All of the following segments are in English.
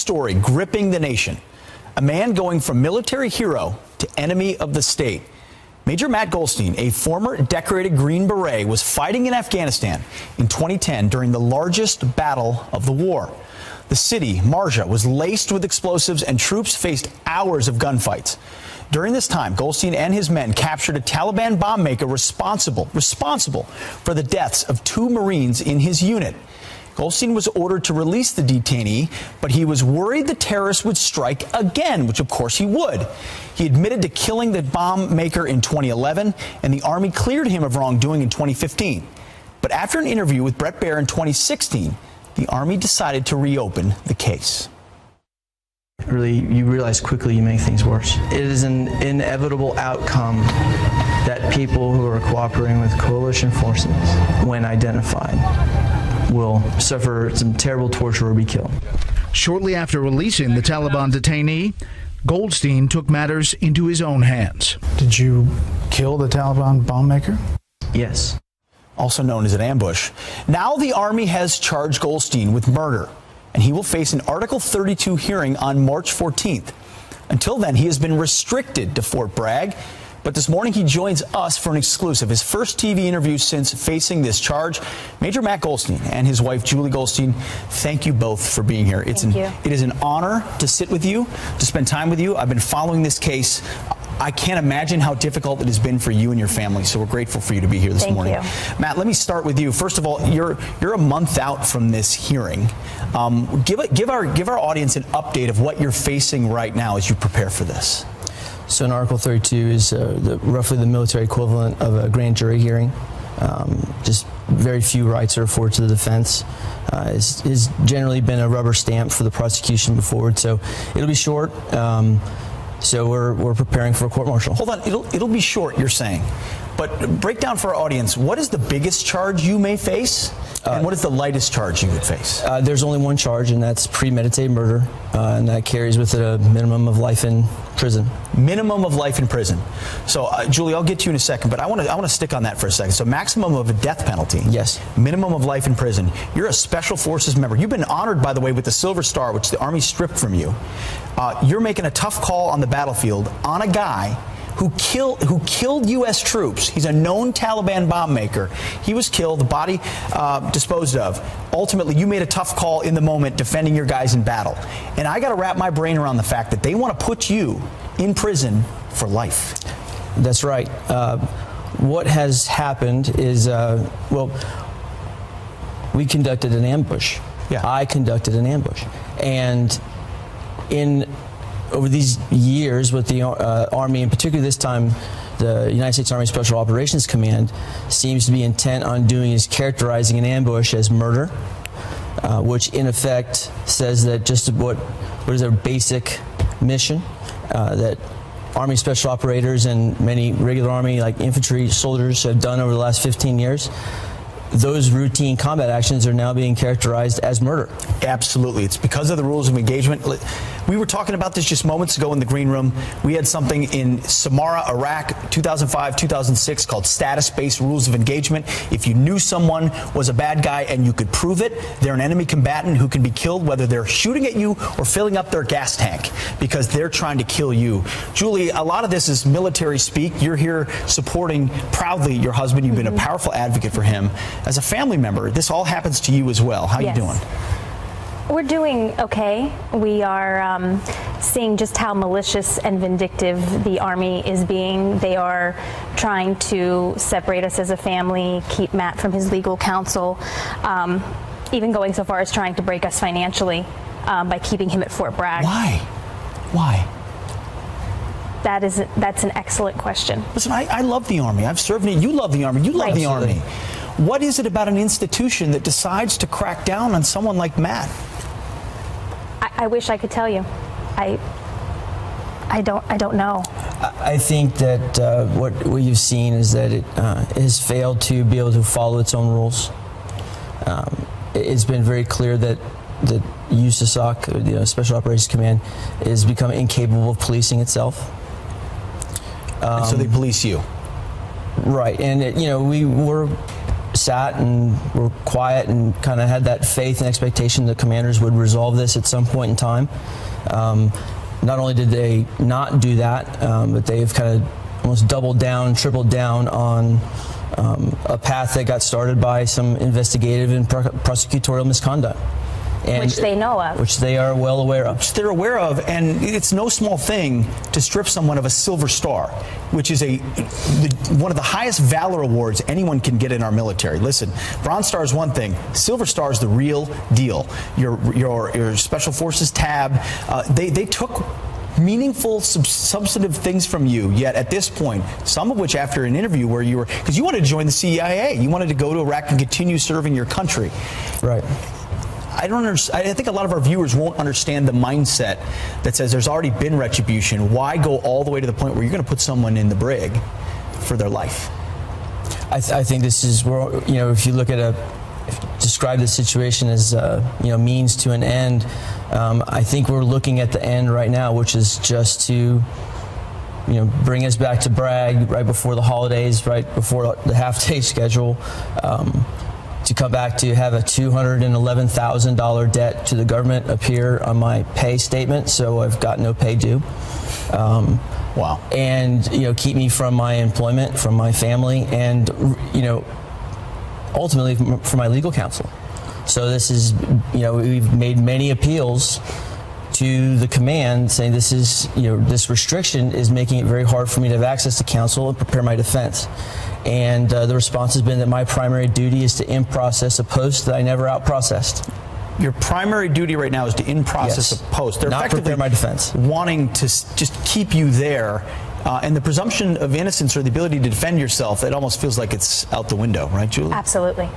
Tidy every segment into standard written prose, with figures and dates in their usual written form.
story gripping the nation. A man going from military hero to enemy of the state. Major Matt Golsteyn, a former decorated Green Beret, was fighting in Afghanistan in 2010 during the largest battle of the war. The city, Marja, was laced with explosives and troops faced hours of gunfights. During this time, Golsteyn and his men captured a Taliban bomb maker responsible for the deaths of 2 Marines in his unit. Golsteyn was ordered to release the detainee, but he was worried the terrorists would strike again, which of course he would. He admitted to killing the bomb maker in 2011, and the Army cleared him of wrongdoing in 2015. But after an interview with Bret Baier in 2016, the Army decided to reopen the case. Really, you realize quickly you make things worse. It is an inevitable outcome that people who are cooperating with coalition forces, when identified, will suffer some terrible torture or be killed. Shortly after releasing the Taliban detainee, Golsteyn took matters into his own hands. Did you kill the Taliban bomb maker? Yes. Also known as an ambush. Now the Army has charged Golsteyn with murder, and he will face an Article 32 hearing on March 14th. Until then, he has been restricted to Fort Bragg. But this morning, he joins us for an exclusive, his first TV interview since facing this charge. Major Matt Golsteyn and his wife, Julie Golsteyn, thank you both for being here. It is an honor to sit with you, to spend time with you. I've been following this case. I can't imagine how difficult it has been for you and your family, so we're grateful for you to be here this morning. Thank you. Matt, let me start with you. First of all, you're a month out from this hearing. Give our audience an update of what you're facing right now as you prepare for this. So an Article 32 is roughly the military equivalent of a grand jury hearing. Just very few rights are afforded to the defense. It's generally been a rubber stamp for the prosecution before, so it'll be short. So we're preparing for a court-martial. Hold on, it'll be short, you're saying. But break down for our audience, what is the biggest charge you may face? And what is the lightest charge you would face? There's only one charge, and that's premeditated murder, and that carries with it a minimum of life in prison. Minimum of life in prison. So, Julie, I'll get to you in a second, but I want to stick on that for a second. So, maximum of a death penalty. Yes. Minimum of life in prison. You're a Special Forces member. You've been honored, by the way, with the Silver Star, which the Army stripped from you. You're making a tough call on the battlefield on a guy who killed U.S. troops. He's a known Taliban bomb maker. He was killed, the body disposed of. Ultimately, you made a tough call in the moment defending your guys in battle. And I got to wrap my brain around the fact that they want to put you in prison for life. That's right. What has happened is, we conducted an ambush. Yeah. I conducted an ambush. And over these years with the Army, and particularly this time, the United States Army Special Operations Command seems to be intent on doing is characterizing an ambush as murder, which in effect says that just what is their basic mission, that Army Special Operators and many regular Army, like infantry soldiers, have done over the last 15 years. Those routine combat actions are now being characterized as murder. Absolutely. It's because of the rules of engagement. We were talking about this just moments ago in the green room. We had something in Samarra, Iraq, 2005, 2006 called status-based rules of engagement. If you knew someone was a bad guy and you could prove it, they're an enemy combatant who can be killed whether they're shooting at you or filling up their gas tank because they're trying to kill you. Julie, a lot of this is military speak. You're here supporting proudly your husband. You've been a powerful advocate for him. As a family member, this all happens to you as well. How are you doing? We're doing okay. We are seeing just how malicious and vindictive the Army is being. They are trying to separate us as a family, keep Matt from his legal counsel, even going so far as trying to break us financially by keeping him at Fort Bragg. Why? Why? That's an excellent question. Listen, I love the Army. I've served in it. You love the Army. You love the Army. What is it about an institution that decides to crack down on someone like Matt? I wish I could tell you. I don't know. I think that what you've seen is that it has failed to be able to follow its own rules. It's been very clear that the USASOC, the Special Operations Command, is becoming incapable of policing itself. And so they police you. Right, and we were sat and were quiet and kind of had that faith and expectation that commanders would resolve this at some point in time. Not only did they not do that, but they've kind of almost doubled down, tripled down on a path that got started by some investigative and prosecutorial misconduct. And Which they know of. Which they are well aware of. They're aware of, and it's no small thing to strip someone of a Silver Star, which is one of the highest valor awards anyone can get in our military. Listen, Bronze Star is one thing. Silver Star is the real deal. Your Special Forces tab, they took meaningful, substantive things from you, yet at this point, some of which after an interview where you were, because you wanted to join the CIA, you wanted to go to Iraq and continue serving your country. Right. I don't understand. I think a lot of our viewers won't understand the mindset that says there's already been retribution. Why go all the way to the point where you're going to put someone in the brig for their life? I think this is where, if you look at describe the situation as means to an end, I think we're looking at the end right now, which is just to bring us back to Bragg right before the holidays, right before the half-day schedule. To come back to have a $211,000 debt to the government appear on my pay statement, so I've got no pay due. Wow. And keep me from my employment, from my family, and ultimately from my legal counsel. So this is, we've made many appeals to the command saying this is, this restriction is making it very hard for me to have access to counsel and prepare my defense. And the response has been that my primary duty is to in-process a post that I never out-processed. Your primary duty right now is to in-process Yes. a post. They're Not effectively prepare my defense. wanting to just keep you there. And the presumption of innocence or the ability to defend yourself, it almost feels like it's out the window, right, Julie? Absolutely.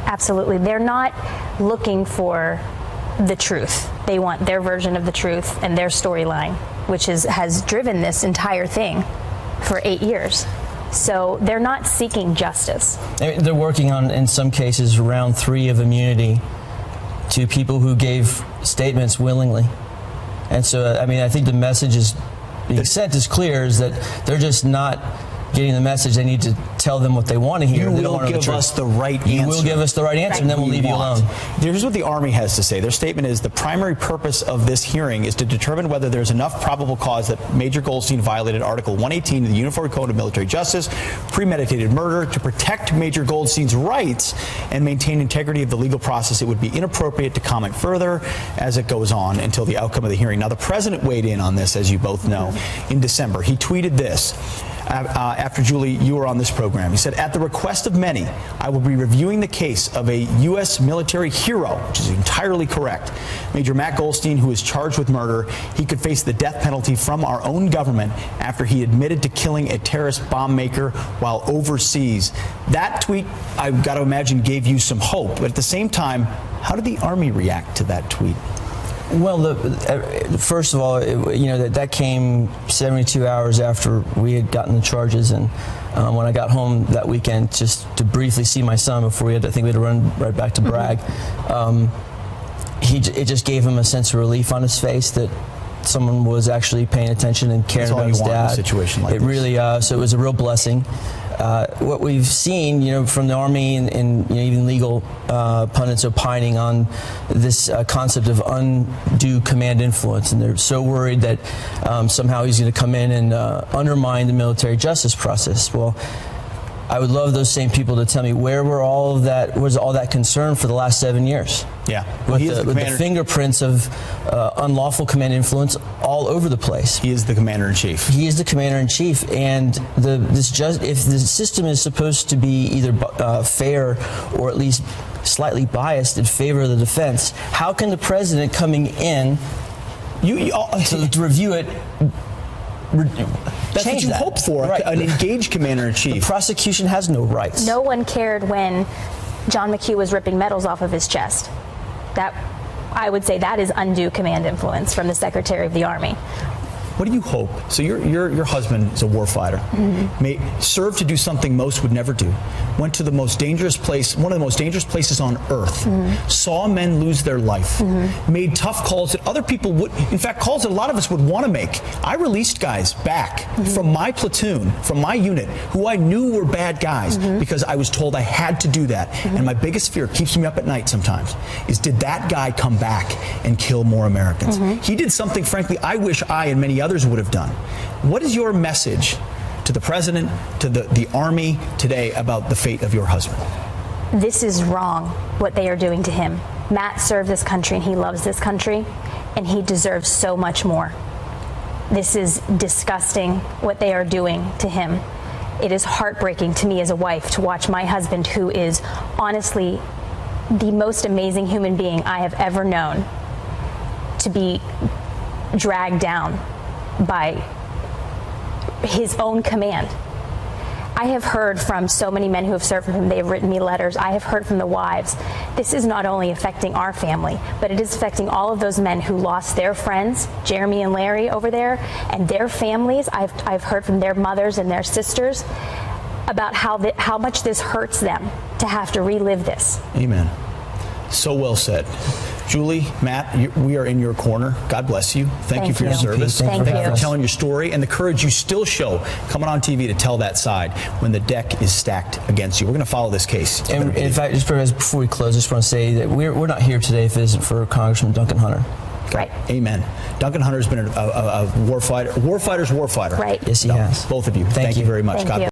Absolutely. They're not looking for the truth. They want their version of the truth and their storyline, which has driven this entire thing for 8 years. So they're not seeking justice. They're working on, in some cases, round 3 of immunity to people who gave statements willingly. And so, I think the message is being sent is clear, is that they're just not getting the message. They need to tell them what they want to hear. You They don't will want to know the give truth. us the right answer. You will give us the right answer, and then we'll leave you alone. Here's what the Army has to say. Their statement is the primary purpose of this hearing is to determine whether there's enough probable cause that Major Goldstein violated Article 118 of the Uniform Code of Military Justice, premeditated murder, to protect Major Goldstein's rights and maintain integrity of the legal process. It would be inappropriate to comment further as it goes on until the outcome of the hearing. Now, the President weighed in on this, as you both know, in December. He tweeted this. After, Julie, you were on this program. He said, at the request of many, I will be reviewing the case of a U.S. military hero, which is entirely correct, Major Matt Goldstein, who is charged with murder. He could face the death penalty from our own government after he admitted to killing a terrorist bomb maker while overseas. That tweet, I've got to imagine, gave you some hope. But at the same time, how did the Army react to that tweet? Well, first of all, that came 72 hours after we had gotten the charges, and when I got home that weekend, just to briefly see my son before I think we had to run right back to Bragg, it just gave him a sense of relief on his face that someone was actually paying attention and caring about his dad. That's all you want in a situation like this. It really, so it was a real blessing. What we've seen, from the Army and even legal pundits opining on this concept of undue command influence, and they're so worried that somehow he's going to come in and undermine the military justice process. Well, I would love those same people to tell me where was all that concern for the last 7 years. Yeah, well, with the fingerprints of unlawful command influence all over the place. He is the commander-in-chief. He is the commander-in-chief, and if the system is supposed to be either fair or at least slightly biased in favor of the defense, how can the president coming in to review it? That's what you hope for, right. An engaged commander-in-chief. The prosecution has no rights. No one cared when John McHugh was ripping medals off of his chest. I would say that is undue command influence from the Secretary of the Army. what do you hope? So your husband is a war fighter. Served to do something most would never do. Went to the most dangerous place, one of the most dangerous places on earth. Saw men lose their life. Made tough calls that other people would, in fact, calls that a lot of us would want to make. I released guys back from my platoon, from my unit, who I knew were bad guys because I was told I had to do that. And my biggest fear, keeps me up at night sometimes, is did that guy come back and kill more Americans? He did something, frankly, I wish I and many others would have done. What is your message to the president, to the Army today about the fate of your husband? This is wrong, what they are doing to him. Matt served this country and he loves this country, and he deserves so much more. This is disgusting what they are doing to him. It is heartbreaking to me as a wife to watch my husband, who is honestly the most amazing human being I have ever known, to be dragged down by his own command. I have heard from so many men who have served with him. They have written me letters. I have heard from the wives. This is not only affecting our family, but it is affecting all of those men who lost their friends, Jeremy and Larry over there, and their families. I've heard from their mothers and their sisters about how much this hurts them to have to relive this. Amen. So well said. Julie, Matt, we are in your corner. God bless you. Thank you for your service. Thank you. For telling your story and the courage you still show coming on TV to tell that side when the deck is stacked against you. We're going to follow this case. And in fact, just before we close, I just want to say that we're not here today if it isn't for Congressman Duncan Hunter. Right. Amen. Duncan Hunter has been a war fighter. War fighter. Right. Yes, he has. Both of you. Thank you very much. Thank God you. bless.